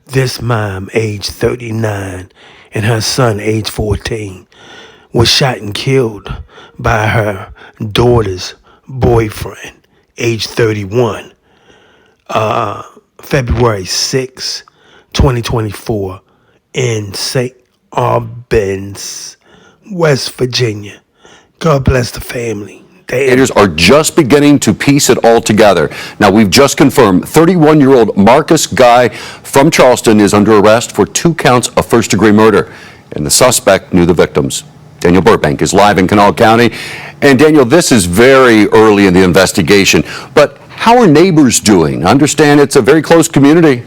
This mom, age 39, and her son, age 14, was shot and killed by her daughter's boyfriend, age 31, February 6, 2024, in St. Albans, West Virginia. God bless the family. Investigators are just beginning to piece it all together. Now, we've just confirmed 31-year-old Marcus Guy from Charleston is under arrest for 2 counts of first-degree murder, and the suspect knew the victims. Daniel Burbank is live in Kanawha County. And Daniel, this is very early in the investigation, but how are neighbors doing? I understand it's a very close community.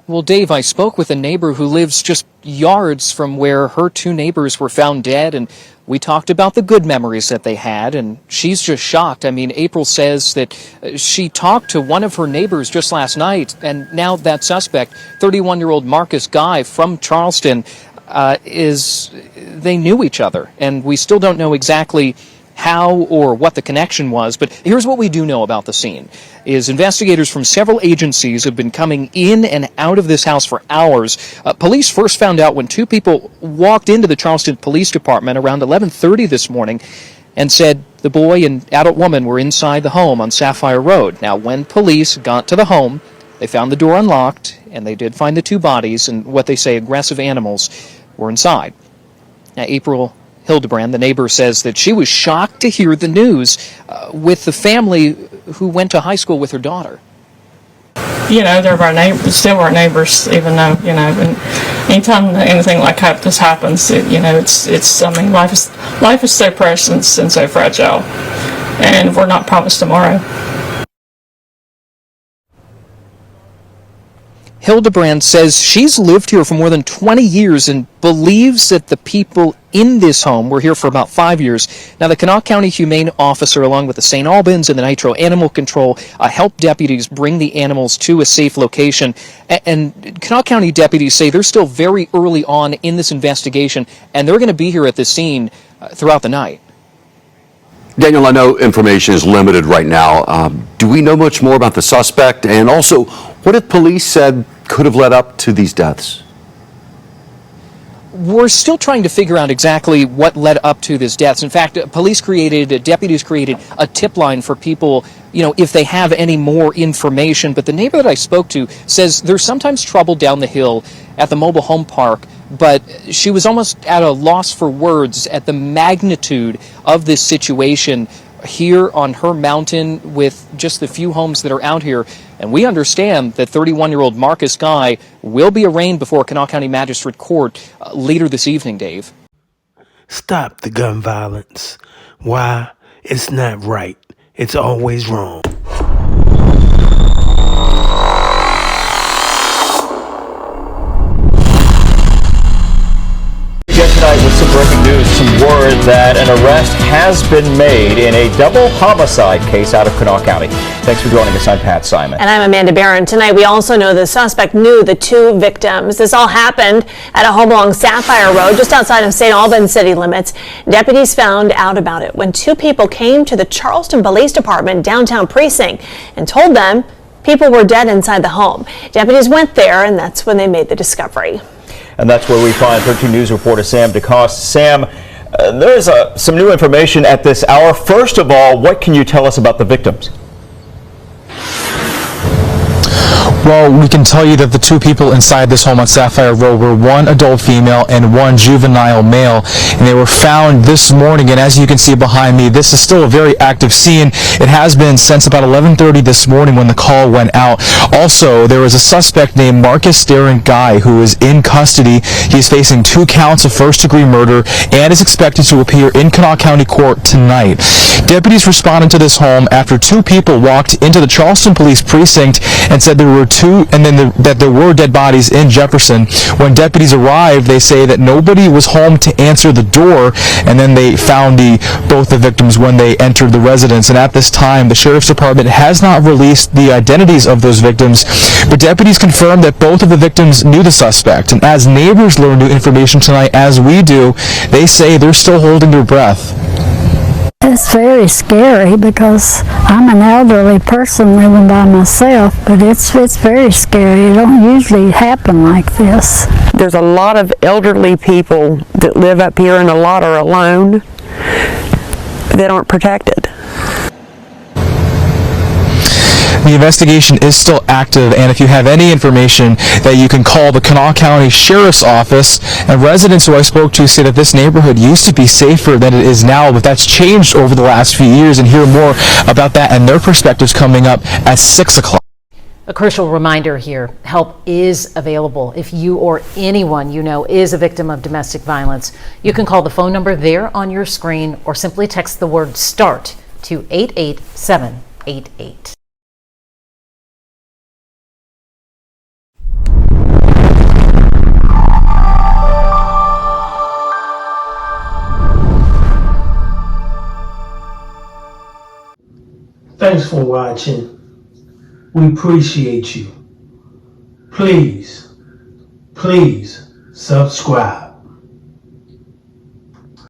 Well, Dave, I spoke with a neighbor who lives just yards from where her 2 neighbors were found dead, and we talked about the good memories that they had, and she's just shocked. I mean, April says that she talked to one of her neighbors just last night, and now that suspect, 31-year-old Marcus Guy from Charleston, they knew each other, and we still don't know exactly how or what the connection was, but here's what we do know about the scene, is investigators from several agencies have been coming in and out of this house for hours. Police first found out when 2 people walked into the Charleston Police Department around 11:30 this morning and said the boy and adult woman were inside the home on Sapphire Road. Now, when police got to the home, they found the door unlocked, and they did find the 2 bodies, and what they say aggressive animals were inside. Now, April Hildebrand, the neighbor, says that she was shocked to hear the news with the family who went to high school with her daughter. You know, they're our neighbors, still our neighbors, even though, you know, and anytime anything like this happens, I mean, life is so precious and so fragile, and we're not promised tomorrow. Hildebrand says she's lived here for more than 20 years and believes that the people in this home were here for about 5 years. Now, the Kanawha County Humane Officer, along with the St. Albans and the Nitro Animal Control, help deputies bring the animals to a safe location. And Kanawha County deputies say they're still very early on in this investigation, and they're going to be here at the scene throughout the night. Daniel, I know information is limited right now. Do we know much more about the suspect? And also, what if police said could have led up to these deaths? We're still trying to figure out exactly what led up to these deaths. In fact, deputies created a tip line for people, if they have any more information. But the neighbor that I spoke to says there's sometimes trouble down the hill at the mobile home park, but she was almost at a loss for words at the magnitude of this situation here on her mountain with just the few homes that are out here. And we understand that 31-year-old Marcus Guy will be arraigned before Kanawha County Magistrate Court later this evening, Dave. Stop the gun violence. Why? It's not right. It's always wrong. With some breaking news, some word that an arrest has been made in a double homicide case out of Kanawha County. Thanks for joining us. I'm Pat Simon. And I'm Amanda Barron. Tonight we also know the suspect knew the 2 victims. This all happened at a home along Sapphire Road, just outside of St. Albans city limits. Deputies found out about it when 2 people came to the Charleston Police Department downtown precinct and told them people were dead inside the home. Deputies went there, and that's when they made the discovery. And that's where we find 13 News reporter Sam DeCoste. Sam, there's some new information at this hour. First of all, what can you tell us about the victims? Well, we can tell you that the 2 people inside this home on Sapphire Road were 1 adult female and 1 juvenile male, and they were found this morning. And as you can see behind me, this is still a very active scene. It has been since about 11:30 this morning when the call went out. Also, there was a suspect named Marcus Guy who is in custody. He's facing 2 counts of first-degree murder and is expected to appear in Kanawha County Court tonight. Deputies responded to this home after 2 people walked into the Charleston Police Precinct and said there were that there were dead bodies in Jefferson. When deputies arrived, they say that nobody was home to answer the door, and then they found both the victims when they entered the residence. And at this time, the Sheriff's Department has not released the identities of those victims, but deputies confirmed that both of the victims knew the suspect. And as neighbors learn new information tonight, as we do, they say they're still holding their breath. It's very scary because I'm an elderly person living by myself, but it's very scary. It don't usually happen like this. There's a lot of elderly people that live up here, and a lot are alone that aren't protected. The investigation is still active, and if you have any information, that you can call the Kanawha County Sheriff's Office. And residents who I spoke to say that this neighborhood used to be safer than it is now, but that's changed over the last few years. And hear more about that and their perspectives coming up at 6 o'clock. A crucial reminder here, help is available if you or anyone you know is a victim of domestic violence. You can call the phone number there on your screen or simply text the word START to 88788. Thanks for watching. We appreciate you. Please subscribe.